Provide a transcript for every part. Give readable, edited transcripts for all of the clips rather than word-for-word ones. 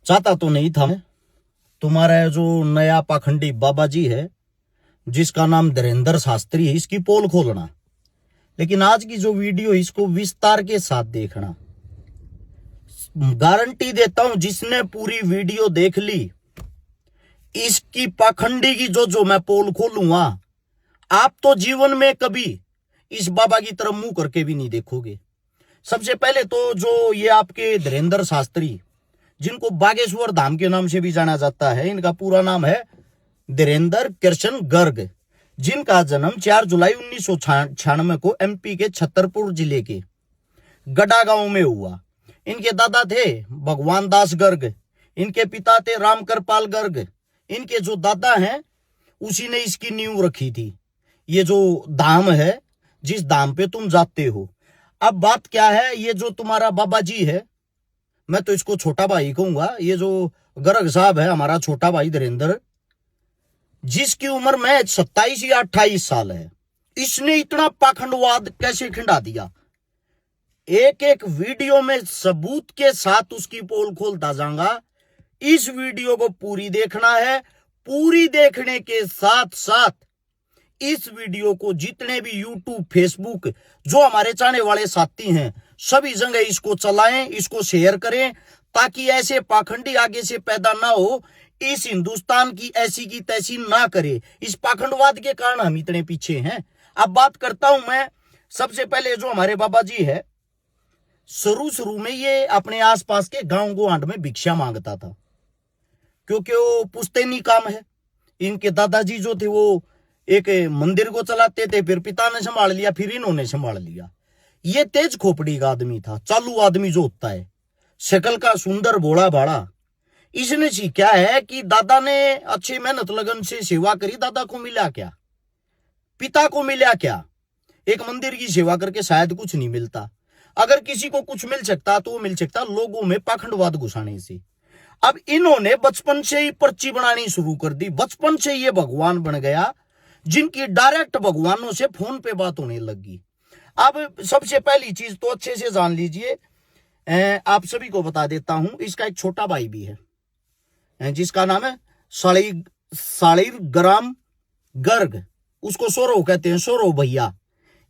चाहता तो नहीं था मैं, तुम्हारा जो नया पाखंडी बाबा जी है जिसका नाम धीरेंद्र शास्त्री है, इसकी पोल खोलना। लेकिन आज की जो वीडियो इसको विस्तार के साथ देखना। गारंटी देता हूं जिसने पूरी वीडियो देख ली, इसकी पाखंडी की जो मैं पोल खोलूंगा, आप तो जीवन में कभी इस बाबा की तरफ मुंह करके भी नहीं देखोगे। सबसे पहले तो जो ये आपके धीरेंद्र शास्त्री, जिनको बागेश्वर धाम के नाम से भी जाना जाता है, इनका पूरा नाम है धीरेंद्र कृष्ण गर्ग, जिनका जन्म 4 जुलाई 1996 को एमपी के छतरपुर जिले के गड़ा गांव में हुआ। इनके दादा थे भगवान दास गर्ग, इनके पिता थे राम कृपाल गर्ग। इनके जो दादा हैं उसी ने इसकी नींव रखी थी। ये जो धाम है, जिस धाम पे तुम जाते हो। अब बात क्या है, ये जो तुम्हारा बाबा जी है, मैं तो इसको छोटा भाई कहूंगा, ये जो गर्ग साहब है हमारा छोटा भाई धीरेंद्र, जिसकी उम्र में 27 या 28 साल है, इसने इतना पाखंडवाद कैसे खिंडा दिया। एक एक वीडियो में सबूत के साथ उसकी पोल खोलता जाऊंगा। इस वीडियो को पूरी देखना है। पूरी देखने के साथ साथ इस वीडियो को जितने भी यूट्यूब, फेसबुक, जो हमारे चाहने वाले साथी हैं, सभी जगह इसको चलाएं, इसको शेयर करें, ताकि ऐसे पाखंडी आगे से पैदा ना हो, इस हिंदुस्तान की ऐसी की तैसी ना करे। इस पाखंडवाद के कारण हम इतने पीछे हैं। अब बात करता हूं मैं। सबसे पहले जो हमारे बाबा जी है, शुरू में ये अपने आसपास के गांव गोआंड में भिक्षा मांगता था, क्योंकि वो पुश्तैनी काम है। इनके दादाजी जो थे वो एक मंदिर को चलाते थे, फिर पिता ने संभाल लिया, फिर इन्होंने संभाल लिया। ये तेज खोपड़ी का आदमी था, चालू आदमी जो होता है, शक्ल का सुंदर भोला भाड़ा। इसने सीखा है कि दादा ने अच्छी मेहनत लगन से सेवा करी, दादा को मिला क्या, पिता को मिला क्या। एक मंदिर की सेवा करके शायद कुछ नहीं मिलता। अगर किसी को कुछ मिल सकता तो वो मिल सकता लोगों में पाखंडवाद घुसाने से। अब इन्होंने बचपन से ही पर्ची बनानी शुरू कर दी। बचपन से ये भगवान बन गया, जिनकी डायरेक्ट भगवानों से फोन पे बात होने लगी। अब सबसे पहली चीज तो अच्छे से जान लीजिए, आप सभी को बता देता हूं, इसका एक छोटा भाई भी है जिसका नाम है शालिग्राम गर्ग। उसको सौरव कहते हैं, सौरव भैया।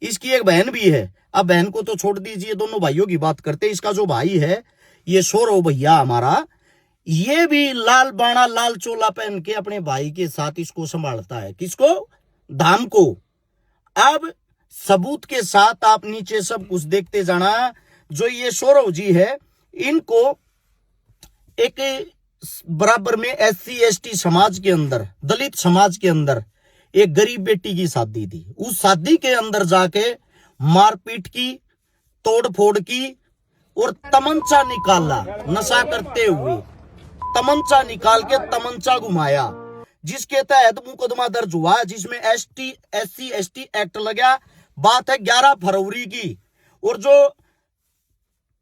इसकी एक बहन भी है। अब बहन को तो छोड़ दीजिए, दोनों भाइयों की बात करते हैं। इसका जो भाई है ये सौरव भैया हमारा, ये भी लाल बाणा लाल चोला पहन के अपने भाई के साथ इसको संभालता है। किसको? धाम को। अब सबूत के साथ आप नीचे सब कुछ देखते जाना। जो ये सौरव जी है, इनको एक बराबर में SC ST समाज के अंदर, दलित समाज के अंदर एक गरीब बेटी की शादी थी। उस शादी के अंदर जाके मारपीट की, तोड़फोड़ की और तमंचा निकाला। नशा करते हुए तमंचा निकाल के तमंचा घुमाया, जिसके तहत मुकदमा दर्ज हुआ, जिसमें SC ST एक्ट लगा। बात है 11 फरवरी की। और जो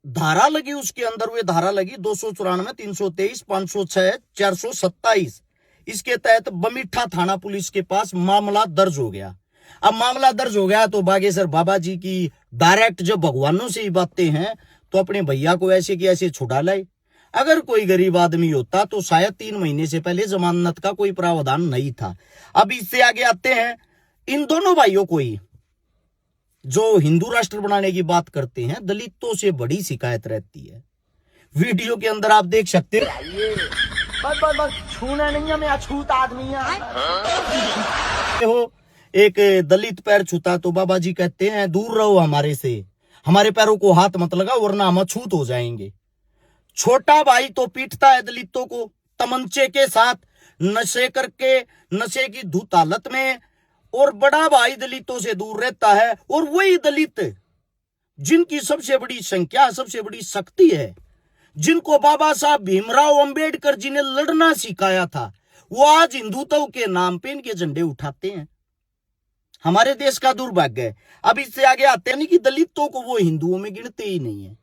धारा लगी उसके अंदर, वे धारा लगी 294, 323, 506, 427। इसके तहत बमीठा थाना पुलिस के पास मामला दर्ज हो गया। अब मामला दर्ज हो गया तो बागेश्वर बाबा जी की डायरेक्ट जब भगवानों से ही बातें हैं, तो अपने भैया को ऐसे कि ऐसे छुड़ा लाए। अगर कोई गरीब आदमी होता तो शायद 3 महीने से पहले जमानत का कोई प्रावधान नहीं था। अब इससे आगे आते हैं इन दोनों भाइयों को ही, जो हिंदू राष्ट्र बनाने की बात करते हैं, दलितों से बड़ी शिकायत रहती है। वीडियो के अंदर आप देख सकते बस छूना नहीं है, मैं अछूत आदमी हो। एक दलित पैर छूता तो बाबा जी कहते हैं दूर रहो हमारे से, हमारे पैरों को हाथ मत लगा वरना हम अछूत हो जाएंगे। छोटा भाई तो पीटता है दलितों को तमंचे के साथ, नशे करके, नशे की धुत हालत में। और बड़ा भाई दलितों से दूर रहता है। और वही दलित जिनकी सबसे बड़ी संख्या, सबसे बड़ी शक्ति है, जिनको बाबा साहब भीमराव अंबेडकर जी ने लड़ना सिखाया था, वो आज हिंदुत्व के नाम पे इनके झंडे उठाते हैं। हमारे देश का दुर्भाग्य है। अब इससे आगे आते हैं कि दलितों को वो हिंदुओं में गिनते ही नहीं है।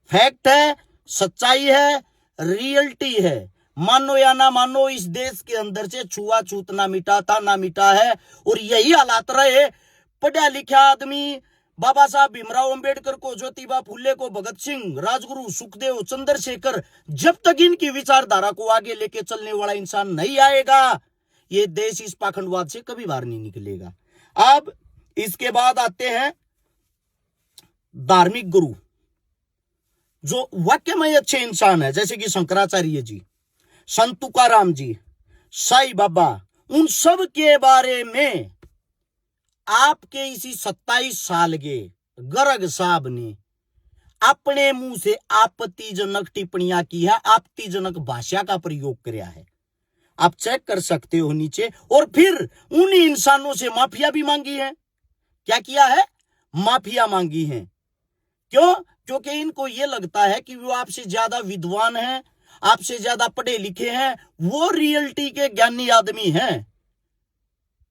फैक्ट है, सच्चाई है, रियलिटी है। मानो या ना मानो, इस देश के अंदर से छुआछूत ना मिटा था, ना मिटा है। और यही हालात रहे। पढ़ा लिखा आदमी, बाबा साहब भीमराव अंबेडकर को, ज्योतिबा फुले को, भगत सिंह, राजगुरु, सुखदेव, चंद्रशेखर, जब तक इनकी विचारधारा को आगे लेके चलने वाला इंसान नहीं आएगा, ये देश इस पाखंडवाद से कभी बाहर नहीं निकलेगा। अब इसके बाद आते हैं धार्मिक गुरु, जो वाक्य में अच्छे इंसान है, जैसे कि शंकराचार्य जी, संत तुकाराम जी, साईं बाबा, उन सब के बारे में आपके इसी 27 साल के गर्ग साहब ने अपने मुंह से आपत्तिजनक टिप्पणियां की है, आपत्तिजनक भाषा का प्रयोग किया है। आप चेक कर सकते हो नीचे। और फिर उन इंसानों से माफिया भी मांगी है। क्या किया है? माफिया मांगी है। क्यों? क्योंकि इनको यह लगता है कि वो आपसे ज्यादा विद्वान हैं, आपसे ज्यादा पढ़े लिखे हैं, वो रियलिटी के ज्ञानी आदमी हैं।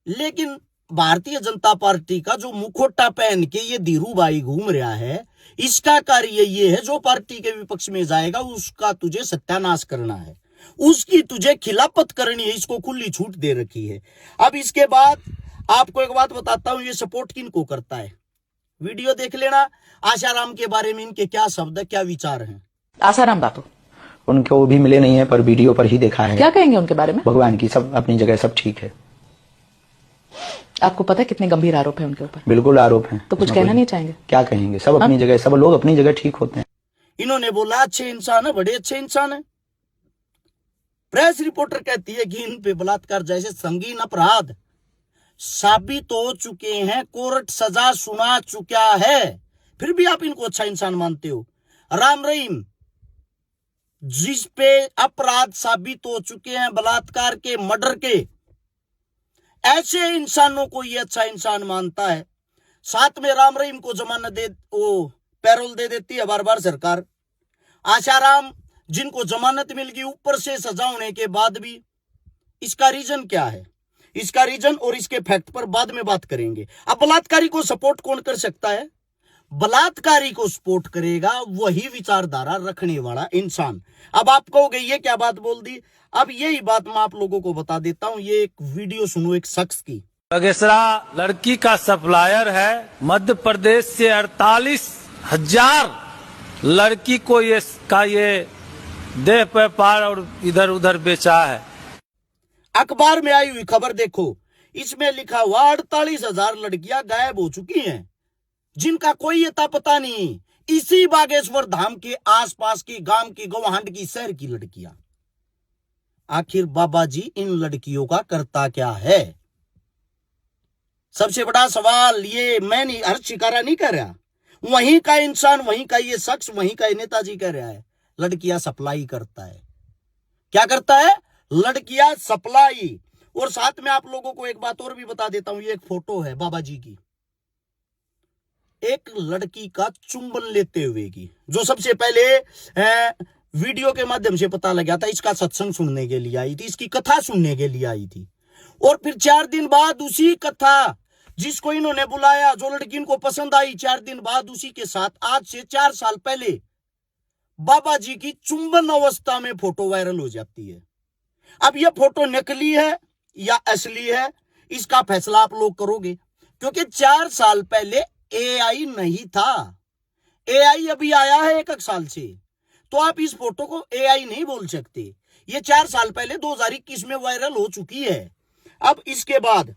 लेकिन भारतीय जनता पार्टी का जो मुखोटा पहन के ये धीरू भाई घूम रहा है, इसका कार्य ये है, जो पार्टी के विपक्ष में जाएगा उसका तुझे सत्यानाश करना है, उसकी तुझे खिलाफत करनी है। इसको खुली छूट दे रखी है। अब इसके बाद आपको एक बात बताता हूं, ये सपोर्ट किनको करता है, वीडियो देख लेना। आशाराम के बारे में इनके क्या शब्द है, क्या विचार हैं। आशाराम बापू, उनको वो भी मिले नहीं है, पर वीडियो पर ही देखा है। क्या कहेंगे उनके बारे में? भगवान की सब अपनी जगह सब ठीक है। आपको पता है कितने गंभीर आरोप है उनके ऊपर? बिल्कुल आरोप है। तो कुछ कहना नहीं चाहेंगे? क्या कहेंगे, सब अपनी जगह, सब लोग अपनी जगह ठीक होते हैं। इन्होंने बोला अच्छे इंसान है, बड़े अच्छे इंसान है। प्रेस रिपोर्टर कहती है कि इन पे बलात्कार जैसे संगीन अपराध साबित हो चुके हैं, कोर्ट सजा सुना चुका है, फिर भी आप इनको अच्छा इंसान मानते हो। राम रहीम, जिस पे अपराध साबित हो चुके हैं, बलात्कार के, मर्डर के, ऐसे इंसानों को ये अच्छा इंसान मानता है। साथ में राम रहीम को जमानत दे, वो पैरोल दे देती है बार बार सरकार। आशाराम जिनको जमानत मिल गई ऊपर से सजा होने के बाद भी, इसका रीजन क्या है? इसका रीजन और इसके फैक्ट पर बाद में बात करेंगे। अब बलात्कारी को सपोर्ट कौन कर सकता है? बलात्कारी को सपोर्ट करेगा वही विचारधारा रखने वाला इंसान। अब आप कहोगे ये क्या बात बोल दी? अब यही बात मैं आप लोगों को बता देता हूं। ये एक वीडियो सुनो एक शख्स की। बगेसरा लड़की का सप्लायर है। मध्य प्रदेश से 48,000 लड़की को ये देह व्यापार और इधर उधर बेचा है। अखबार में आई हुई खबर देखो, इसमें लिखा हुआ 48,000 लड़कियां गायब हो चुकी हैं, जिनका कोई अता पता नहीं। इसी बागेश्वर धाम के आसपास की, गांव की, गौहांड की, शहर की लड़कियां। आखिर बाबा जी इन लड़कियों का करता क्या है? सबसे बड़ा सवाल ये मैं नहीं, हर शिकारा नहीं कर रहा, वहीं का इंसान, वहीं का ये शख्स, वहीं का नेताजी कह रहा है, लड़कियां सप्लाई करता है। क्या करता है? लड़कियां सप्लाई। और साथ में आप लोगों को एक बात और भी बता देता हूं, ये एक फोटो है बाबा जी की, एक लड़की का चुंबन लेते हुए की, जो सबसे पहले वीडियो के माध्यम से पता लगा था। इसका सत्संग सुनने के लिए आई थी, इसकी कथा सुनने के लिए आई थी। और फिर 4 दिन बाद उसी कथा, जिसको इन्होंने बुलाया, जो लड़की इनको पसंद आई, 4 दिन बाद उसी के साथ आज से 4 साल पहले बाबा जी की चुंबन अवस्था में फोटो वायरल हो जाती है। अब यह फोटो नकली है या असली है, इसका फैसला आप लोग करोगे, क्योंकि 4 साल पहले एआई नहीं था। एआई अभी आया है 1 साल से, तो आप इस फोटो को एआई नहीं बोल सकते। ये 4 साल पहले 2021 में वायरल हो चुकी है। अब इसके बाद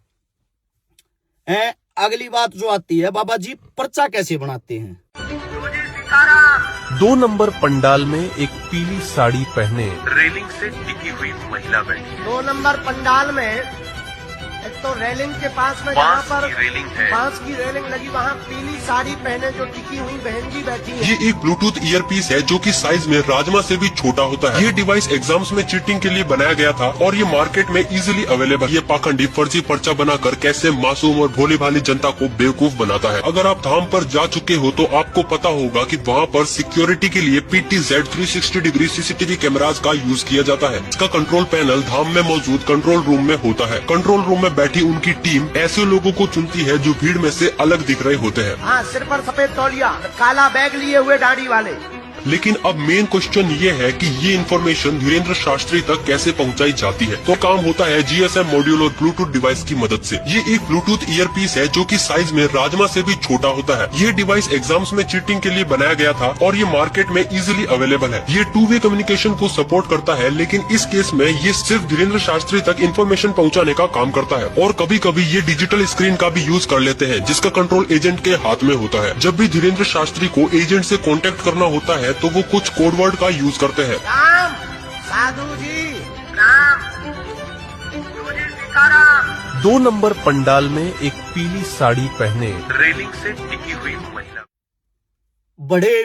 अगली बात जो आती है, बाबा जी पर्चा कैसे बनाते हैं। 2 नंबर पंडाल में एक पीली साड़ी पहने रेलिंग से टिकी हुई महिला बैठी। 2 नंबर पंडाल में एक तो रेलिंग के पास में जहाँ पर बांस की रेलिंग लगी, वहाँ पीली साड़ी पहने जो टिकी हुई बहन जी बैठी है। ये एक ब्लूटूथ ईयरपीस है जो कि साइज में राजमा से भी छोटा होता है। ये डिवाइस एग्जाम्स में चीटिंग के लिए बनाया गया था और ये मार्केट में इजीली अवेलेबल। ये पाखंडी फर्जी पर्चा बनाकर कैसे मासूम और भोली भाली जनता को बेवकूफ बनाता है। अगर आप धाम पर जा चुके हो तो आपको पता होगा कि वहाँ पर सिक्योरिटी के लिए PTZ 360 डिग्री CCTV कैमराज का यूज किया जाता है। इसका कंट्रोल पैनल धाम में मौजूद कंट्रोल रूम में होता है। कंट्रोल रूम में बैठी उनकी टीम ऐसे लोगों को चुनती है जो भीड़ में से अलग दिख रहे होते हैं। हाँ, सिर पर सफेद तौलिया, काला बैग लिए हुए दाढ़ी वाले। लेकिन अब मेन क्वेश्चन ये है कि ये इन्फॉर्मेशन धीरेन्द्र शास्त्री तक कैसे पहुंचाई जाती है। तो काम होता है GSM मॉड्यूल और ब्लूटूथ डिवाइस की मदद से। ये एक ब्लूटूथ ईयरपीस है जो कि साइज में राजमा से भी छोटा होता है। ये डिवाइस एग्जाम्स में चीटिंग के लिए बनाया गया था और ये मार्केट में इजीली अवेलेबल है। ये 2-वे कम्युनिकेशन को सपोर्ट करता है, लेकिन इस केस में ये सिर्फ धीरेन्द्र शास्त्री तक इन्फॉर्मेशन पहुंचाने का काम करता है। और कभी कभी ये डिजिटल स्क्रीन का भी यूज कर लेते हैं, जिसका कंट्रोल एजेंट के हाथ में होता है। जब भी धीरेन्द्र शास्त्री को एजेंट से कांटेक्ट करना होता है तो वो कुछ कोडवर्ड का यूज करते हैं। राम, साधु जी, राम, गुरुजी सीताराम। 2 नंबर पंडाल में एक पीली साड़ी पहने रेलिंग से टिकी हुई महिला। बड़े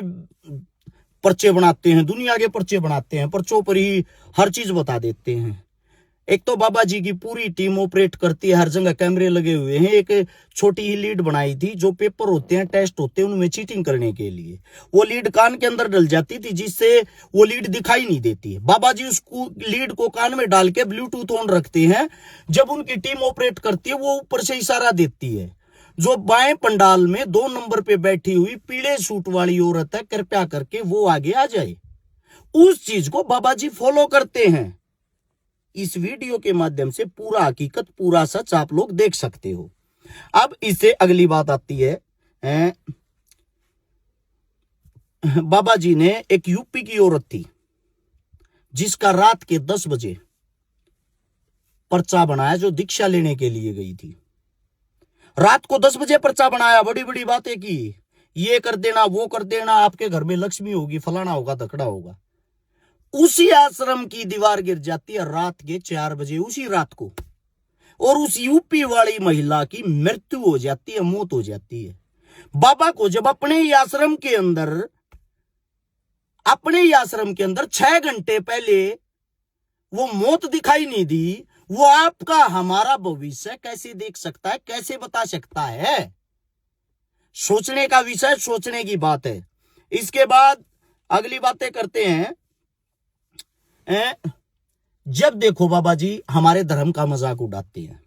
पर्चे बनाते हैं, दुनिया के पर्चे बनाते हैं, पर्चों पर ही हर चीज बता देते हैं। एक तो बाबा जी की पूरी टीम ऑपरेट करती है, हर जगह कैमरे लगे हुए हैं। एक छोटी ही लीड बनाई थी, जो पेपर होते हैं, टेस्ट होते हैं, उनमें चीटिंग करने के लिए वो लीड कान के अंदर डल जाती थी, जिससे वो लीड दिखाई नहीं देती है। बाबा जी उसको लीड को कान में डाल के ब्लूटूथ ऑन रखते हैं। जब उनकी टीम ऑपरेट करती है, वो ऊपर से इशारा देती है। जो बाएं पंडाल में 2 नंबर पे बैठी हुई पीले सूट वाली औरत है, कृपया करके वो आगे आ जाए। उस चीज को बाबा जी फॉलो करते हैं। इस वीडियो के माध्यम से पूरा हकीकत, पूरा सच आप लोग देख सकते हो। अब इससे अगली बात आती है, बाबा जी ने एक यूपी की औरत थी जिसका रात के 10 बजे पर्चा बनाया, जो दीक्षा लेने के लिए गई थी। रात को 10 बजे पर्चा बनाया, बड़ी बड़ी बातें की, ये कर देना, वो कर देना, आपके घर में लक्ष्मी होगी, फलाना होगा, धकड़ा होगा। उसी आश्रम की दीवार गिर जाती है रात के 4 बजे उसी रात को, और उस यूपी वाली महिला की मृत्यु हो जाती है, मौत हो जाती है। बाबा को जब अपने ही आश्रम के अंदर 6 घंटे पहले वो मौत दिखाई नहीं दी, वो आपका हमारा भविष्य कैसे देख सकता है, कैसे बता सकता है? सोचने का विषय, सोचने की बात है। इसके बाद अगली बातें करते हैं। जब देखो बाबा जी हमारे धर्म का मजाक उड़ाते हैं।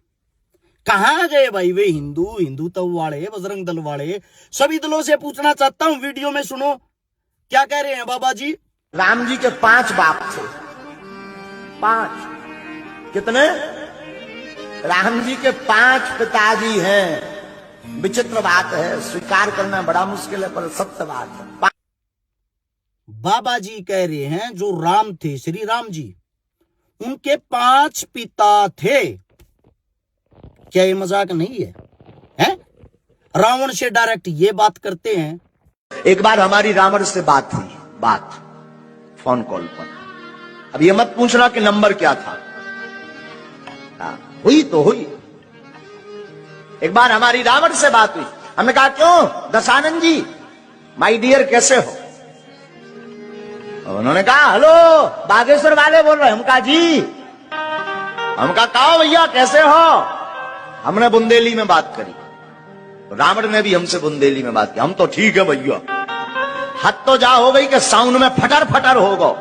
कहां गए भाई वे हिंदुत्व वाले, बजरंग दल वाले? सभी दलों से पूछना चाहता हूं, वीडियो में सुनो क्या कह रहे हैं बाबा जी। राम जी के 5 बाप थे। 5 कितने? राम जी के 5 पिताजी हैं। विचित्र बात है, स्वीकार करना बड़ा मुश्किल है, पर सत्य बात है। बाबा जी कह रहे हैं जो राम थे, श्री राम जी, उनके 5 पिता थे। क्या ये मजाक नहीं है? हैं? रावण से डायरेक्ट ये बात करते हैं। एक बार हमारी रावण से बात हुई, फोन कॉल पर। अब ये मत पूछना कि नंबर क्या था, हुई तो हुई। एक बार हमारी रावण से बात हुई, हमने कहा क्यों दशानंद जी, माय डियर कैसे हो? उन्होंने कहा हेलो बागेश्वर वाले बोल रहे हैं। हम कहा जी, हम कहा भैया कैसे हो? हमने बुंदेली में बात करी, तो रावण ने भी हमसे बुंदेली में बात की। हम तो ठीक है भैया। हद तो जा हो गई कि साउंड में फटर फटर हो गो।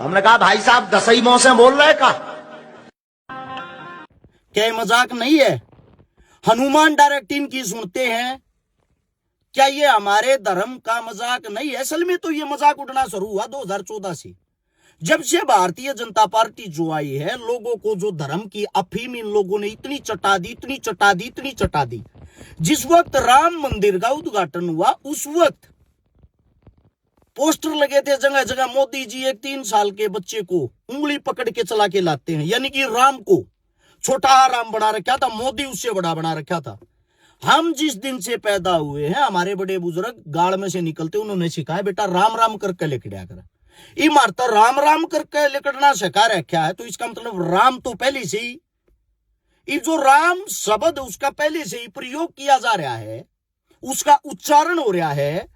हमने कहा भाई साहब दसई मौ से बोल रहे का? क्या मजाक नहीं है? हनुमान डायरेक्ट इनकी सुनते हैं। क्या ये हमारे धर्म का मजाक नहीं है? असल में तो ये मजाक उड़ना शुरू हुआ 2014 से, जब से भारतीय जनता पार्टी जो आई है। लोगों को जो धर्म की अफीम इन लोगों ने इतनी चटा दी। जिस वक्त राम मंदिर का उद्घाटन हुआ, उस वक्त पोस्टर लगे थे जगह जगह। मोदी जी एक 3 साल के बच्चे को उंगली पकड़ के चला के लाते हैं, यानी कि राम को छोटा राम बना रखा था, मोदी उससे बड़ा बना रखा था। हम जिस दिन से पैदा हुए हैं, हमारे बड़े बुजुर्ग गाड़ में से निकलते उन्होंने सिखाया बेटा राम राम करके लिखड़ा कर। इमारत राम राम करके लिखना सिखा रखा है, तो इसका मतलब राम तो पहले से ही, ये जो राम शब्द उसका पहले से ही प्रयोग किया जा रहा है, उसका उच्चारण हो रहा है।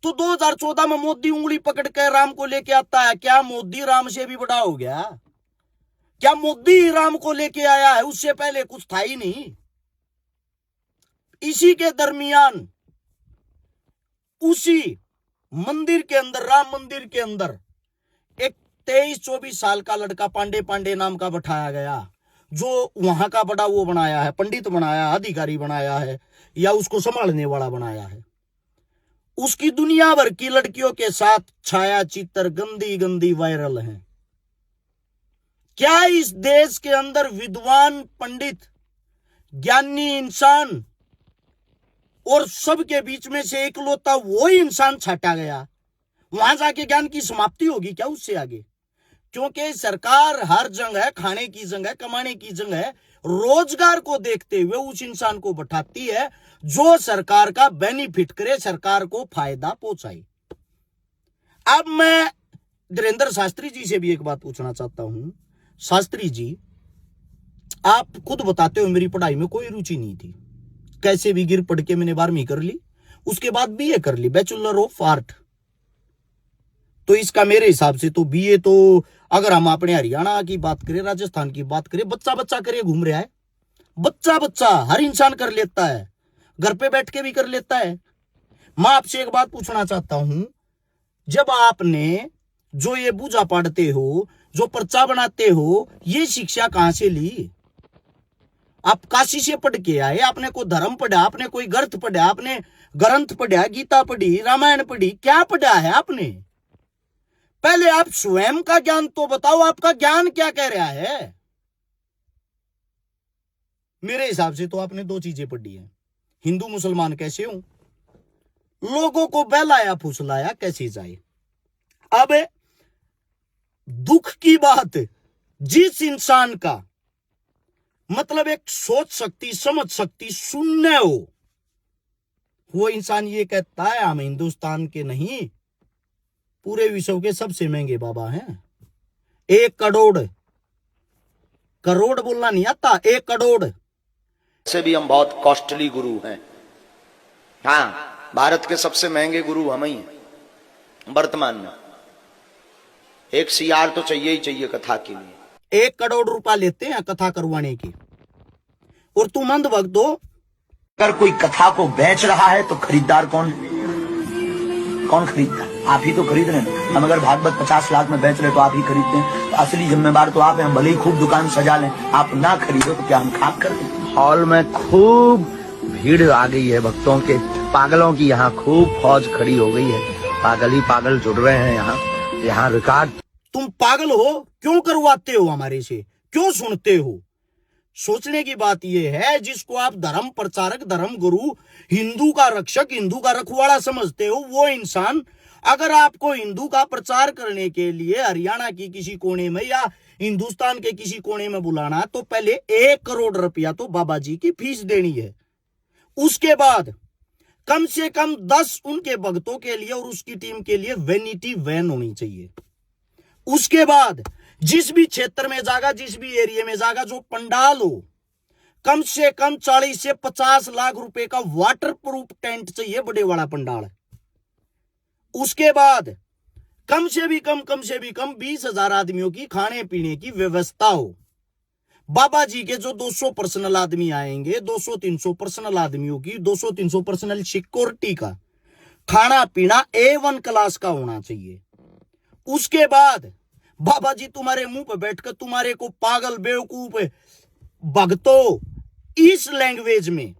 तो 2014 में मोदी उंगली पकड़ के राम को लेके आता है। क्या मोदी राम से भी बड़ा हो गया? क्या मोदी राम को लेके आया है? उससे पहले कुछ था ही नहीं। इसी के दरमियान उसी मंदिर के अंदर, राम मंदिर के अंदर, एक 23-24 साल का लड़का पांडे नाम का बैठाया गया, जो वहां का बड़ा वो बनाया है, पंडित बनाया, अधिकारी बनाया है, या उसको संभालने वाला बनाया है। उसकी दुनिया भर की लड़कियों के साथ छाया चित्र गंदी गंदी वायरल हैं। क्या इस देश के अंदर विद्वान पंडित ज्ञानी इंसान और सबके बीच में से एकलौता वो इंसान छाटा गया, वहां जाके ज्ञान की समाप्ति होगी क्या उससे आगे? क्योंकि सरकार हर जगह खाने की जगह, कमाने की जगह, रोजगार को देखते हुए उस इंसान को बैठाती है जो सरकार का बेनिफिट करे, सरकार को फायदा पहुंचाए। अब मैं धीरेन्द्र शास्त्री जी से भी एक बात पूछना चाहता हूं। शास्त्री जी, आप खुद बताते हो मेरी पढ़ाई में कोई रुचि नहीं थी, कैसे भी गिर पढ़ के मैंने 12वीं कर ली, उसके बाद बीए कर ली, बैचलर ऑफ आर्ट। तो इसका मेरे हिसाब से तो बीए तो अगर हम अपने हरियाणा की बात करें, राजस्थान की बात करें, बच्चा बच्चा करे घूम रहा है, बच्चा बच्चा हर इंसान कर लेता है, घर पे बैठ के भी कर लेता है। मैं आपसे एक बात पूछना चाहता हूं, जब आपने जो ये पूजा पढ़ते हो, जो पर्चा बनाते हो, ये शिक्षा कहां से ली? आप काशी से पढ़ के आए? आपने कोई धर्म पढ़ा, आपने कोई ग्रंथ पढ़ा, आपने ग्रंथ पढ़ा, गीता पढ़ी, रामायण पढ़ी, क्या पढ़ा है आपने? पहले आप स्वयं का ज्ञान तो बताओ, आपका ज्ञान क्या कह रहा है? मेरे हिसाब से तो आपने दो चीजें पढ़ी है, हिंदू मुसलमान कैसे हूं, लोगों को बहलाया फुसलाया कैसे जाए। अब दुख की बात, जिस इंसान का मतलब एक सोच शक्ति, समझ शक्ति शून्य हो, वो इंसान ये कहता है हम हिंदुस्तान के नहीं पूरे विश्व के सबसे महंगे बाबा हैं। 1 करोड़, करोड़ बोलना नहीं आता, 1 करोड़ से भी हम बहुत कॉस्टली गुरु हैं। हाँ, भारत के सबसे महंगे गुरु हम ही हैं वर्तमान में। एक सीआर तो चाहिए ही चाहिए कथा के लिए। 1 करोड़ रुपया लेते हैं कथा करवाने की, और तुम अंधभक्त हो। अगर कोई कथा को बेच रहा है तो खरीदार कौन खरीदता है? आप ही तो खरीद रहे हैं। हम अगर भागवत 50 लाख में बेच रहे तो आप ही खरीदते हैं, तो असली जिम्मेदार तो आप हैं। हम भले ही खूब दुकान सजा लें, आप ना खरीदो तो क्या हम खाक कर दें? हॉल में खूब भीड़ आ गई है भक्तों के, पागलों की यहाँ खूब फौज खड़ी हो गई है। पागल ही पागल जुड़ रहे हैं यहाँ रिकॉर्ड। तुम पागल हो, क्यों करवाते हो हमारे से, क्यों सुनते हो? सोचने की बात यह है, जिसको आप धर्म प्रचारक, धर्म गुरु, हिंदू का रक्षक, हिंदू का रखवाला समझते हो, वो इंसान अगर आपको हिंदू का प्रचार करने के लिए हरियाणा की किसी कोने में या हिंदुस्तान के किसी कोने में बुलाना, तो पहले 1 करोड़ रुपया तो बाबा जी की फीस देनी है। उसके बाद कम से कम 10 उनके भक्तों के लिए और उसकी टीम के लिए वैनिटी वैन होनी चाहिए। उसके बाद जिस भी क्षेत्र में जागा, जिस भी एरिया में जागा, जो पंडाल हो, कम से कम 40 से 50 लाख रुपए का वाटर प्रूफ टेंट चाहिए, बड़े वाला पंडाल। उसके बाद कम से भी कम 20,000 आदमियों की खाने पीने की व्यवस्था हो। बाबा जी के जो 200 पर्सनल आदमी आएंगे, 200-300 पर्सनल आदमियों की 200-300 पर्सनल सिक्योरिटी का खाना पीना A1 क्लास का होना चाहिए। उसके बाद बाबा जी तुम्हारे मुंह पर बैठकर तुम्हारे को पागल, बेवकूफ, भक्तों, इस लैंग्वेज में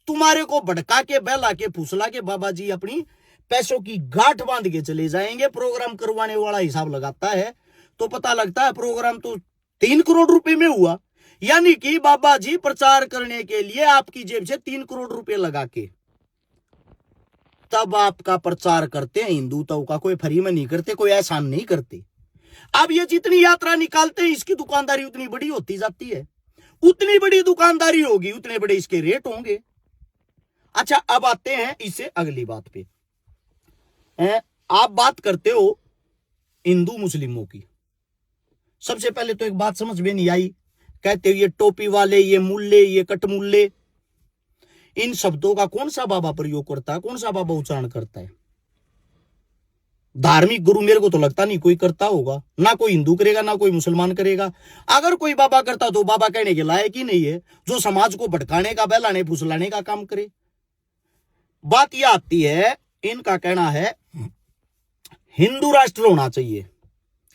तुम्हारे को भड़का के, बहला के, फुसला के बाबा जी अपनी पैसों की गांठ बांध के चले जाएंगे। प्रोग्राम करवाने वाला हिसाब लगाता है तो पता लगता है प्रोग्राम तो 3 करोड़ रुपए में हुआ। यानी कि बाबा जी प्रचार करने के लिए आपकी जेब से 3 करोड़ रुपए लगा के तब आपका प्रचार करते हैं। हिंदुत्व का कोई फ्री में नहीं करते, कोई एहसान नहीं करते। अब ये जितनी यात्रा निकालते हैं, इसकी दुकानदारी उतनी बड़ी होती जाती है। उतनी बड़ी दुकानदारी होगी, उतने बड़े इसके रेट होंगे। अच्छा, अब आते हैं इससे अगली बात पे। आप बात करते हो हिंदू मुस्लिमों की, सबसे पहले तो एक बात समझ में नहीं आई, कहते हो ये टोपी वाले, ये मुल्ले, ये कटमुल्ले, इन शब्दों का कौन सा बाबा प्रयोग करता है, कौन सा बाबा उच्चारण करता है? धार्मिक गुरु मेरे को तो लगता नहीं कोई करता होगा, ना कोई हिंदू करेगा ना कोई मुसलमान करेगा। अगर कोई बाबा करता तो बाबा कहने के लायक ही नहीं है, जो समाज को भटकाने का, बहलाने फुसलाने का काम करे। बात यह आती है, इनका कहना है हिंदू राष्ट्र होना चाहिए।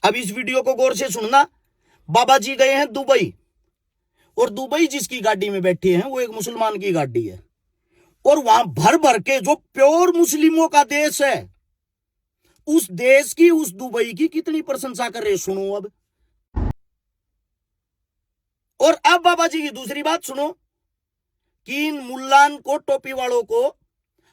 अब इस वीडियो को गौर से सुनना। बाबा जी गए हैं दुबई, और दुबई जिसकी गाड़ी में बैठे हैं वो एक मुसलमान की गाड़ी है। और वहां भर भर के जो प्योर मुस्लिमों का देश है, उस देश की, उस दुबई की कितनी प्रशंसा कर रहे, सुनो अब। और अब बाबा जी की दूसरी बात सुनो कि इन मुल्लान को, टोपी वालों को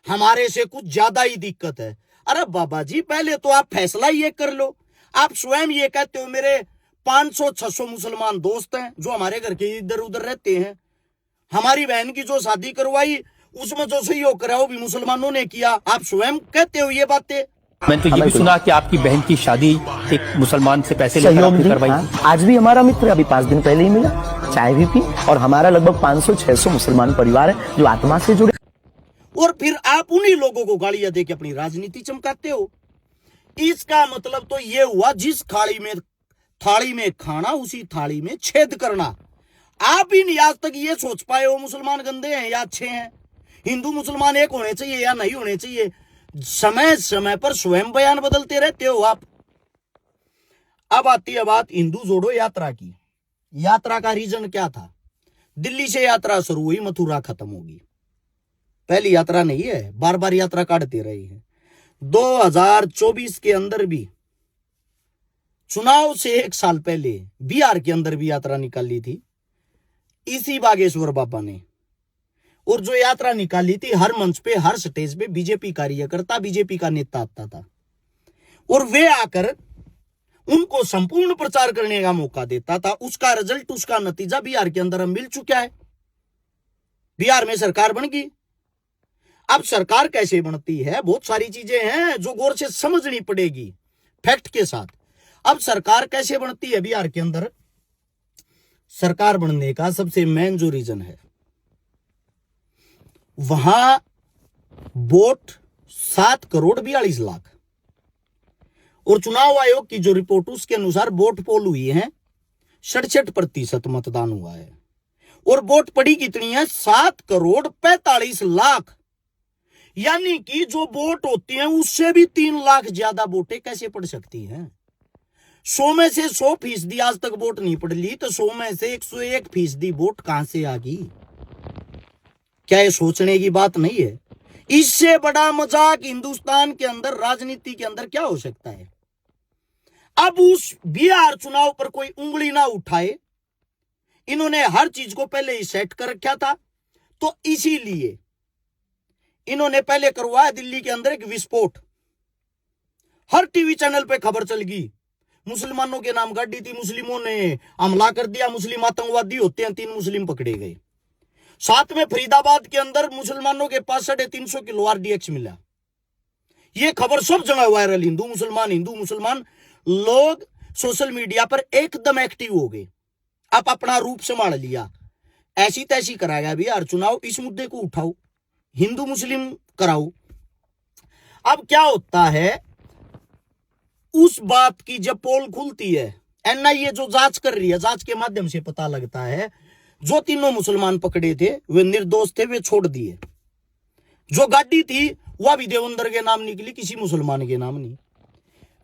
हमारे से कुछ ज्यादा ही दिक्कत है। अरे बाबा जी, पहले तो आप फैसला ये कर लो। आप स्वयं ये कहते हो मेरे 500-600 मुसलमान दोस्त हैं जो हमारे घर के इधर उधर रहते हैं। हमारी बहन की जो शादी करवाई उसमें जो सहयोग करा वो भी मुसलमानों ने किया। आप स्वयं कहते हो ये बातें। मैंने तो ये भी सुना कि आपकी बहन की शादी एक मुसलमान से पैसे लेकर सहयोग आपने दी। करवाई। हाँ, आज भी हमारा मित्र अभी 5 दिन पहले ही मिला, चाय भी पी, और हमारा लगभग 500-600 मुसलमान परिवार है जो आत्मा से जुड़े। और फिर आप उन्हीं लोगों को गालियां देके अपनी राजनीति चमकाते हो। इसका मतलब तो ये हुआ, जिस थाली में खाना उसी थाली में छेद करना। आप ही नहीं आज तक ये सोच पाए हो मुसलमान गंदे हैं या अच्छे हैं, हिंदू मुसलमान एक होने चाहिए या नहीं होने चाहिए। समय समय पर स्वयं बयान बदलते रहते हो आप। अब आती है बात हिंदू जोड़ो यात्रा की। यात्रा का रीजन क्या था? दिल्ली से यात्रा शुरू हुई, मथुरा खत्म होगी। पहली यात्रा नहीं है, बार बार यात्रा काटते रहे हैं। 2024 के अंदर भी, चुनाव से 1 साल पहले बिहार के अंदर भी यात्रा निकाली थी इसी बागेश्वर बाबा ने। और जो यात्रा निकाली थी, हर मंच पे, हर स्टेज पे बीजेपी कार्यकर्ता, बीजेपी का नेता आता था और वे आकर उनको संपूर्ण प्रचार करने का मौका देता था। उसका रिजल्ट, उसका नतीजा बिहार के अंदर मिल चुका है। बिहार में सरकार बन गई। अब सरकार कैसे बनती है, बहुत सारी चीजें हैं जो गौर से समझनी पड़ेगी फैक्ट के साथ। अब सरकार कैसे बनती है बिहार के अंदर? सरकार बनने का सबसे मेन जो रीजन है, वहां वोट 7,42,00,000 और चुनाव आयोग की जो रिपोर्ट उसके अनुसार वोट पोल हुई है 67% मतदान हुआ है। और वोट पड़ी कितनी है? 7,45,00,000। यानी कि जो वोट होती हैं उससे भी 3 लाख ज्यादा वोटें कैसे पड़ सकती हैं? 100 में से 100% आज तक वोट नहीं पड़ ली, तो 100 में से 101% वोट कहां से आ गई? क्या ये सोचने की बात नहीं है? इससे बड़ा मजाक हिंदुस्तान के अंदर, राजनीति के अंदर क्या हो सकता है? अब उस बिहार चुनाव पर कोई उंगली ना उठाए, इन्होंने हर चीज को पहले ही सेट कर रखा था। तो इसीलिए इन्होंने पहले करवाया दिल्ली के अंदर एक विस्फोट। हर टीवी चैनल पे खबर चल गई, मुसलमानों के नाम गाड़ी थी, मुस्लिमों ने हमला कर दिया, मुस्लिम आतंकवादी होते हैं, 3 मुस्लिम पकड़े गए। साथ में फरीदाबाद के अंदर मुसलमानों के पास 350 किलो RDX मिला। ये खबर सब जगह वायरल। हिंदू मुसलमान लोग सोशल मीडिया पर एकदम एक्टिव हो गए। अब अपना रूप संभाल लिया। ऐसी तैसी कराया बिहार चुनाव, इस मुद्दे को उठाओ, हिंदू मुस्लिम कराओ। अब क्या होता है, उस बात की जब पोल खुलती है, NIA जो जांच कर रही है, जांच के माध्यम से पता लगता है जो 3 मुसलमान पकड़े थे वे निर्दोष थे, वे छोड़ दिए। जो गाड़ी थी वह भी देवेंद्र के नाम निकली, किसी मुसलमान के नाम नहीं।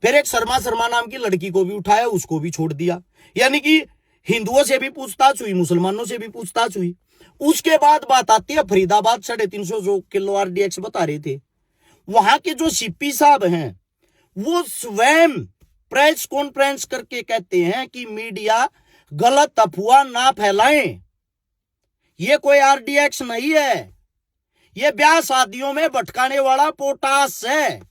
फिर एक शर्मा नाम की लड़की को भी उठाया, उसको भी छोड़ दिया। यानी कि हिंदुओं से भी पूछताछ हुई, मुसलमानों से भी पूछताछ हुई। उसके बाद बात आती है फरीदाबाद 350 किलो RDX बता रहे थे। वहां के जो CP साहब हैं वो स्वयं प्रेस कॉन्फ्रेंस करके कहते हैं कि मीडिया गलत अफवाह ना फैलाएं, ये कोई RDX नहीं है, ये ब्याह शादियों में भटकाने वाला पोटास है।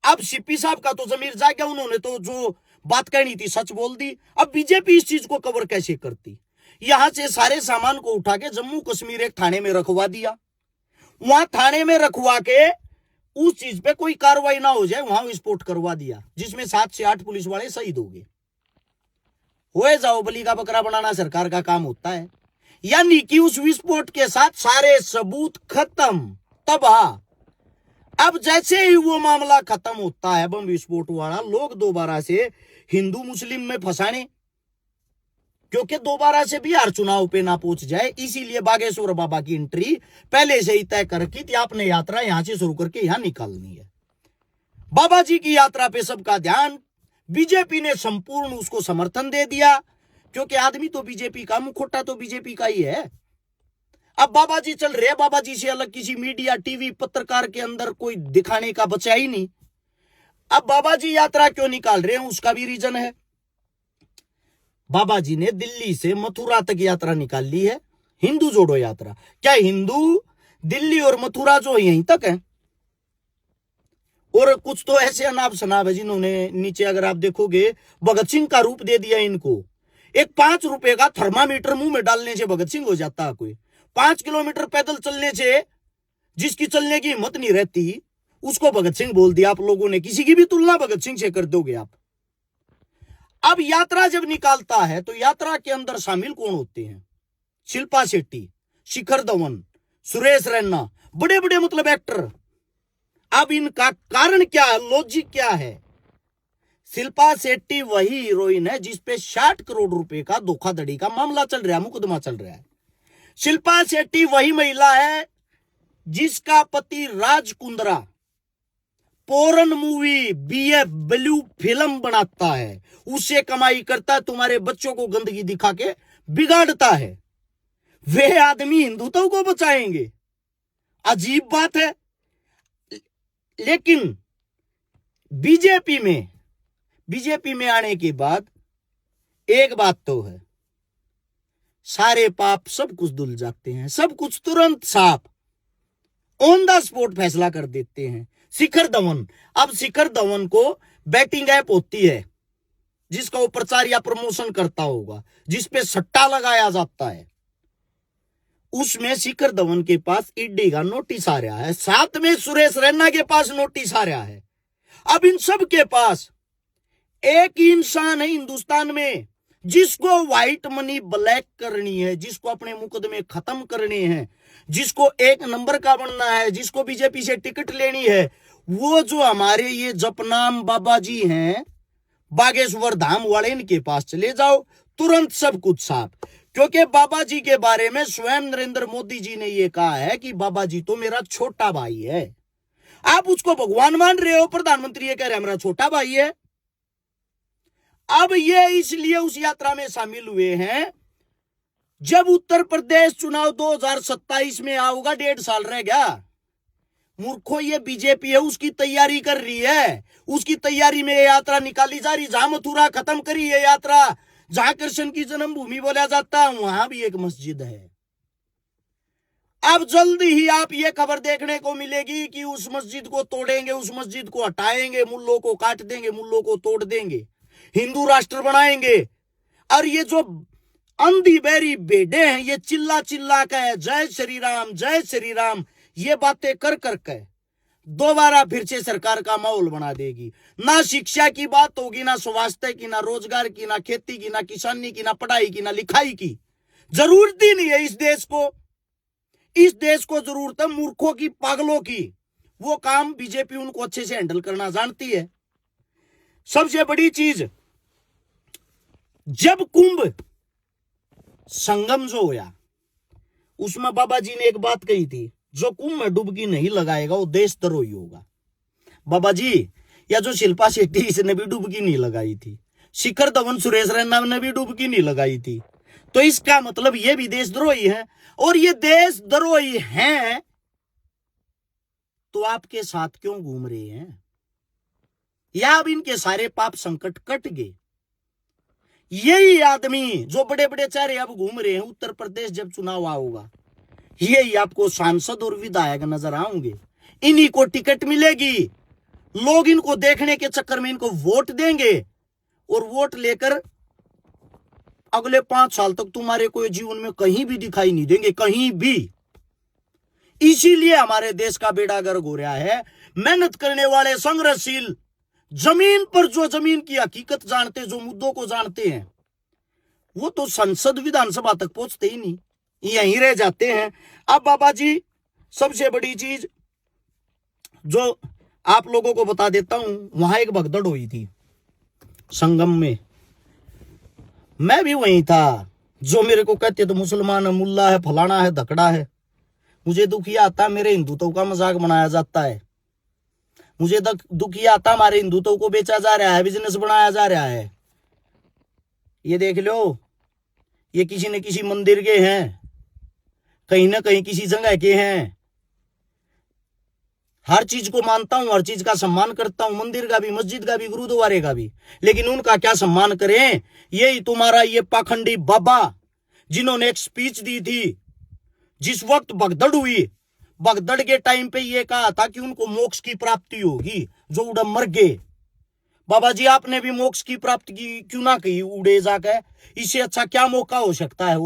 अब CP साहब का तो जमीर जाएगा, उन्होंने तो जो बात कहनी थी सच बोल दी। अब बीजेपी इस चीज को कवर कैसे करती? यहां से सारे सामान को उठा के जम्मू कश्मीर एक थाने में रखवा दिया। वहां थाने में रखवा के उस चीज पे कोई कार्रवाई ना हो जाए, वहां विस्फोट करवा दिया, जिसमें 7 से 8 पुलिस वाले शहीद हो गए। होए जाओ बलि का बकरा बनाना सरकार का काम होता है। यानी कि उस विस्फोट के साथ सारे सबूत खत्म, तबाह। अब जैसे ही वो मामला खत्म होता है, बम विस्फोट वाला, लोग दोबारा से हिंदू मुस्लिम में फंसाने, क्योंकि दोबारा से बिहार चुनाव पे ना पहुंच जाए, इसीलिए बागेश्वर बाबा की एंट्री पहले से ही तय कर रखी थी। आपने यात्रा यहां से शुरू करके यहां निकालनी है। बाबा जी की यात्रा पे सबका ध्यान, बीजेपी ने संपूर्ण उसको समर्थन दे दिया, क्योंकि आदमी तो बीजेपी का, मुखोटा तो बीजेपी का ही है। अब बाबा जी चल रहे, बाबा जी से अलग किसी मीडिया टीवी पत्रकार के अंदर कोई दिखाने का बचा ही नहीं। अब बाबा जी यात्रा क्यों निकाल रहे हैं उसका भी रीजन है। बाबा जी ने दिल्ली से मथुरा तक यात्रा निकाल ली है, हिंदू जोड़ो यात्रा। क्या हिंदू दिल्ली और मथुरा जो यहीं तक है? और कुछ तो ऐसे अनाप शनाप है जिन्होंने नीचे अगर आप देखोगे भगत सिंह का रूप दे दिया इनको। एक 5 रुपए का थर्मामीटर मुंह में डालने से भगत सिंह हो जाता है कोई। 5 किलोमीटर पैदल चलने से जिसकी चलने की हिम्मत नहीं रहती उसको भगत सिंह बोल दिया आप लोगों ने। किसी की भी तुलना भगत सिंह से कर दोगे आप। अब यात्रा जब निकालता है तो यात्रा के अंदर शामिल कौन होते हैं? शिल्पा शेट्टी, शिखर धवन, सुरेश रैना, बड़े बड़े मतलब एक्टर। अब इनका कारण क्या है, लॉजिक क्या है? शिल्पा शेट्टी वही हीरोइन है जिसपे 60 करोड़ रुपए का धोखाधड़ी का मामला चल रहा है, मुकदमा चल रहा है। शिल्पा शेट्टी वही महिला है जिसका पति Raj Kundra porn movie BF blue film बनाता है, उससे कमाई करता है, तुम्हारे बच्चों को गंदगी दिखा के बिगाड़ता है। वे आदमी हिंदुत्व को बचाएंगे? अजीब बात है। लेकिन बीजेपी में आने के बाद एक बात तो है, सारे पाप सब कुछ धुल जाते हैं, सब कुछ तुरंत साफ ऑन द स्पॉट फैसला कर देते हैं। शिखर धवन, अब शिखर धवन को बैटिंग ऐप होती है जिसका वो प्रचार या प्रमोशन करता होगा, जिसपे सट्टा लगाया जाता है, उसमें शिखर धवन के पास ईडी का नोटिस आ रहा है, साथ में सुरेश रैना के पास नोटिस आ रहा है। अब इन सब के पास एक ही इंसान है हिंदुस्तान में जिसको व्हाइट मनी ब्लैक करनी है, जिसको अपने मुकदमे खत्म करने हैं, जिसको 1 नंबर का बनना है, जिसको बीजेपी से टिकट लेनी है। वो जो हमारे ये जपनाम बाबा जी हैं बागेश्वर धाम वाले, इनके पास चले जाओ, तुरंत सब कुछ साफ। क्योंकि बाबा जी के बारे में स्वयं नरेंद्र मोदी जी ने यह कहा है कि बाबा जी तो मेरा छोटा भाई है। आप उसको भगवान मान रहे हो, प्रधानमंत्री ये कह रहे हैं मेरा छोटा भाई है। अब ये इसलिए उस यात्रा में शामिल हुए हैं जब उत्तर प्रदेश चुनाव 2027 में आऊगा, 1.5 साल रह गया। मूर्खों, ये बीजेपी है, उसकी तैयारी कर रही है, उसकी तैयारी में ये यात्रा निकाली जा रही। जहां मथुरा खत्म करी ये यात्रा, जहां कृष्ण की जन्मभूमि बोला जाता है, वहां भी एक मस्जिद है। अब जल्दी ही आप ये खबर देखने को मिलेगी कि उस मस्जिद को तोड़ेंगे, उस मस्जिद को हटाएंगे, मुल्लों को काट देंगे, मुल्लों को तोड़ देंगे, हिंदू राष्ट्र बनाएंगे। और ये जो अंधी बहरी बेड़े हैं, ये चिल्ला चिल्ला के जय श्री राम, जय श्री राम, ये बातें कर करके दोबारा फिर से सरकार का माहौल बना देगी। ना शिक्षा की बात होगी, ना स्वास्थ्य की, ना रोजगार की, ना खेती की, ना किसानी की, ना पढ़ाई की, ना लिखाई की। जरूरत ही नहीं है इस देश को। इस देश को जरूरत है मूर्खों की, पागलों की। वो काम बीजेपी उनको अच्छे से हैंडल करना जानती है। सबसे बड़ी चीज, जब कुंभ संगम जो होया, उसमें बाबा जी ने एक बात कही थी, जो कुंभ में डुबकी नहीं लगाएगा वो देशद्रोही होगा। बाबा जी, या जो शिल्पा शेट्टी, इसने भी डुबकी नहीं लगाई थी, शिखर धवन, सुरेश रैना ने भी डुबकी नहीं लगाई थी, तो इसका मतलब ये भी देशद्रोही है। और ये देशद्रोही हैं तो आपके साथ क्यों घूम रहे हैं? या अब इनके सारे पाप संकट कट गए? यही आदमी जो बड़े बड़े चेहरे अब घूम रहे हैं, उत्तर प्रदेश जब चुनाव होगा, यही आपको सांसद और विधायक नजर आएंगे। इन्हीं को टिकट मिलेगी, लोग इनको देखने के चक्कर में इनको वोट देंगे, और वोट लेकर अगले 5 साल तक तुम्हारे कोई जीवन में कहीं भी दिखाई नहीं देंगे, कहीं भी। इसीलिए हमारे देश का बेड़ा गर्क हो रहा है। मेहनत करने वाले, संघर्षशील, जमीन पर जो जमीन की हकीकत जानते, जो मुद्दों को जानते हैं, वो तो संसद विधानसभा तक पहुंचते ही नहीं, यहीं रह जाते हैं। अब बाबा जी, सबसे बड़ी चीज जो आप लोगों को बता देता हूं, वहां एक भगदड़ हुई थी संगम में, मैं भी वहीं था। जो मेरे को कहते तो मुसलमान है, मुल्ला है, फलाना है, धकड़ा है, मुझे दुख ये आता मेरे हिंदुत्व का मजाक बनाया जाता है। मुझे दुख ये आता हमारे हिंदुत्व को बेचा जा रहा है, बिजनेस बनाया जा रहा है। ये देख लो, ये किसी न किसी मंदिर के हैं, कहीं ना कहीं किसी जगह के हैं। हर चीज को मानता हूं, हर चीज का सम्मान करता हूं, मंदिर का भी, मस्जिद का भी, गुरुद्वारे का भी, लेकिन उनका क्या सम्मान करें? यही तुम्हारा ये पाखंडी बाबा जिन्होंने एक स्पीच दी थी, जिस वक्त भगदड़ हुई, भगदड़ के टाइम पे ये कहा था कि उनको मोक्ष की प्राप्ति होगी, जो उड़ मर गए। बाबा जी आपने भी मोक्ष की प्राप्ति की क्यों ना कही उड़े जाकर? इससे अच्छा क्या मौका हो सकता है?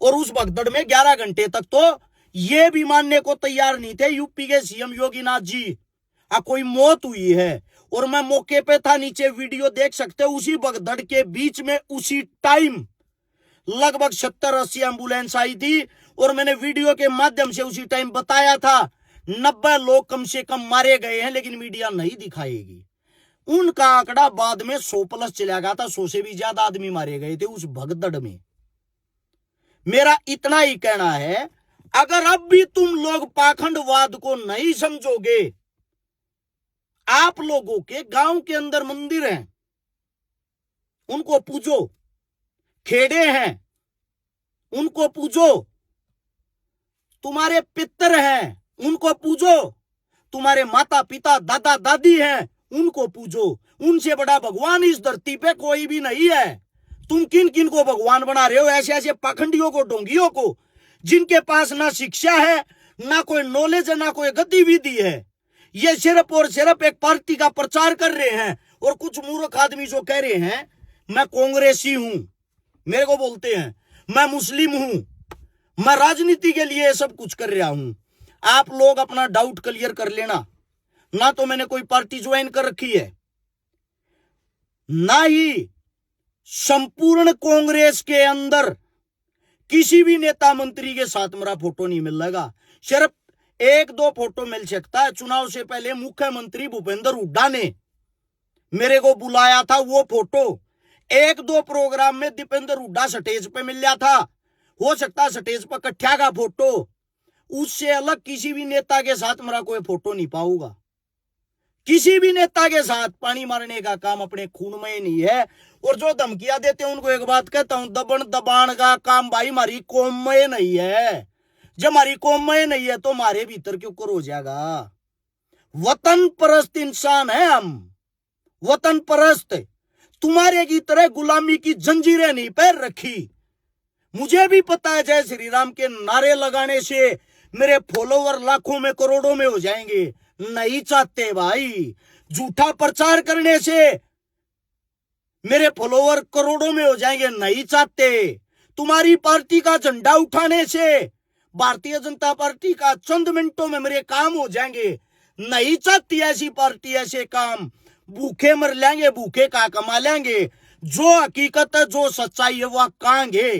और उस भगदड़ में 11 घंटे तक तो ये भी मानने को तैयार नहीं थे यूपी के सीएम योगीनाथ जी कोई मौत हुई है। और मैं मौके पे था, नीचे वीडियो देख सकते हो। उसी भगदड़ के बीच में उसी टाइम लगभग 70-80 एम्बुलेंस आई थी और मैंने वीडियो के माध्यम से उसी टाइम बताया था 90 लोग कम से कम मारे गए हैं, लेकिन मीडिया नहीं दिखाएगी। उनका आंकड़ा बाद में 100+ चला गया था, 100 से भी ज्यादा आदमी मारे गए थे उस भगदड़ में। मेरा इतना ही कहना है, अगर अब भी तुम लोग पाखंडवाद को नहीं समझोगे, आप लोगों के गांव के अंदर मंदिर हैं, उनको पूजो, खेड़े हैं, उनको पूजो, तुम्हारे पितर हैं, उनको पूजो, तुम्हारे माता पिता दादा दादी हैं, उनको पूजो। उनसे बड़ा भगवान इस धरती पे कोई भी नहीं है। तुम किन किन को भगवान बना रहे हो? ऐसे ऐसे पाखंडियों को, ढोंगियों को, जिनके पास ना शिक्षा है, ना कोई नॉलेज है, ना कोई गतिविधि है। ये सिर्फ और सिर्फ एक पार्टी का प्रचार कर रहे हैं। और कुछ मूर्ख आदमी जो कह रहे हैं मैं कांग्रेसी हूं, मेरे को बोलते हैं मैं मुस्लिम हूं, मैं राजनीति के लिए सब कुछ कर रहा हूं। आप लोग अपना डाउट क्लियर कर लेना। ना तो मैंने कोई पार्टी ज्वाइन कर रखी है, ना ही संपूर्ण कांग्रेस के अंदर किसी भी नेता मंत्री के साथ मेरा फोटो नहीं मिलेगा। सिर्फ 1-2 फोटो मिल सकता है। चुनाव से पहले मुख्यमंत्री भूपेंद्र हुड्डा ने मेरे को बुलाया था, वो फोटो 1-2 प्रोग्राम में दीपेंद्र हुड्डा स्टेज पे मिल गया था। हो सकता है स्टेज पर कट्ठा का फोटो, उससे अलग किसी भी नेता के साथ मेरा कोई फोटो नहीं पाऊंगा। किसी भी नेता के साथ पानी मारने का काम अपने खून में नहीं है। और जो धमकियां देते हैं उनको एक बात कहता हूं, दबन दबान का काम भाई हमारी कौम में नहीं है। जब हमारी कौम में नहीं है तो हमारे भीतर क्यों कर हो जाएगा? वतन परस्त इंसान है हम, वतन परस्त। तुम्हारे की तरह गुलामी की जंजीरें नहीं पैर रखी। मुझे भी पता है जय श्री राम के नारे लगाने से मेरे फॉलोवर लाखों में करोड़ों में हो जाएंगे। नहीं चाहते भाई। झूठा प्रचार करने से मेरे फॉलोवर करोड़ों में हो जाएंगे, नहीं चाहते। तुम्हारी पार्टी का झंडा उठाने से भारतीय जनता पार्टी का चंद मिनटों में मेरे काम हो जाएंगे, नहीं चाहती ऐसी पार्टी ऐसे काम। भूखे मर लेंगे, भूखे का कमा लेंगे। जो हकीकत है, जो सच्चाई है वह कहांगे।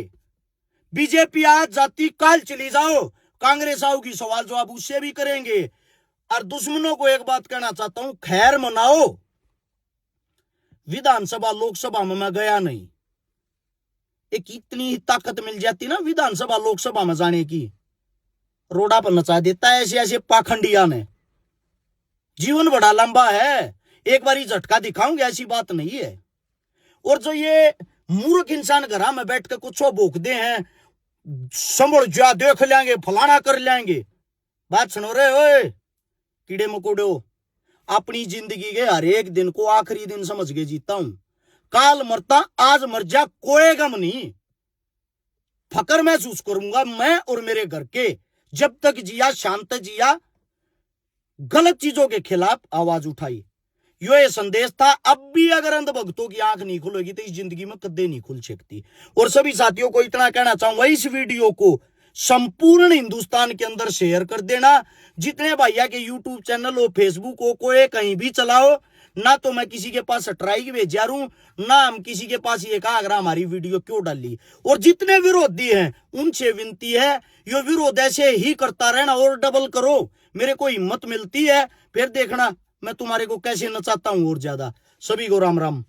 बीजेपी आज जाती, काल चली जाओ, कांग्रेस आओगी, सवाल जवाब उससे भी करेंगे। और दुश्मनों को एक बात कहना चाहता हूं, खैर मनाओ। विधानसभा लोकसभा में मैं गया नहीं। एक इतनी ताकत मिल जाती ना विधानसभा लोकसभा में जाने की, रोड़ा पर नचा देता है ऐसे ऐसे पाखंडिया ने। जीवन बड़ा लंबा है, एक बारी झटका दिखाऊंगे, ऐसी बात नहीं है। और जो ये मूर्ख इंसान घर में बैठ कर कुछ भोंकते हैं, संभल जा, देख लेंगे, फलाना कर लेंगे, बात सुनो रे ओए कीड़े मकोड़ो। अपनी जिंदगी के हर एक दिन को आखिरी दिन समझ के जीता हूं। काल मरता, आज मर जा, कोई गम नहीं। फकर महसूस करूंगा मैं और मेरे घर के, जब तक जिया शांत जिया, गलत चीजों के खिलाफ आवाज उठाई। ये संदेश था। अब भी अगर अंधभक्तों की आंख नहीं खुलेगी तो इस जिंदगी में कदे नहीं खुल सकती। और सभी साथियों को इतना कहना चाहूंगा, इस वीडियो को संपूर्ण हिंदुस्तान के अंदर शेयर कर देना। जितने भैया के यूट्यूब चैनल हो, फेसबुक हो, कोई कहीं भी चलाओ ना। तो मैं किसी के पास स्ट्राइक भेजा रू ना, हम किसी के पास ये कहा अगर हमारी वीडियो क्यों डाली। और जितने विरोधी हैं उनसे विनती है, ये विरोध ऐसे ही करता रहना और डबल करो। मेरे को हिम्मत मिलती है, फिर देखना मैं तुम्हारे को कैसे नचाता हूं और ज्यादा। सभी को राम राम।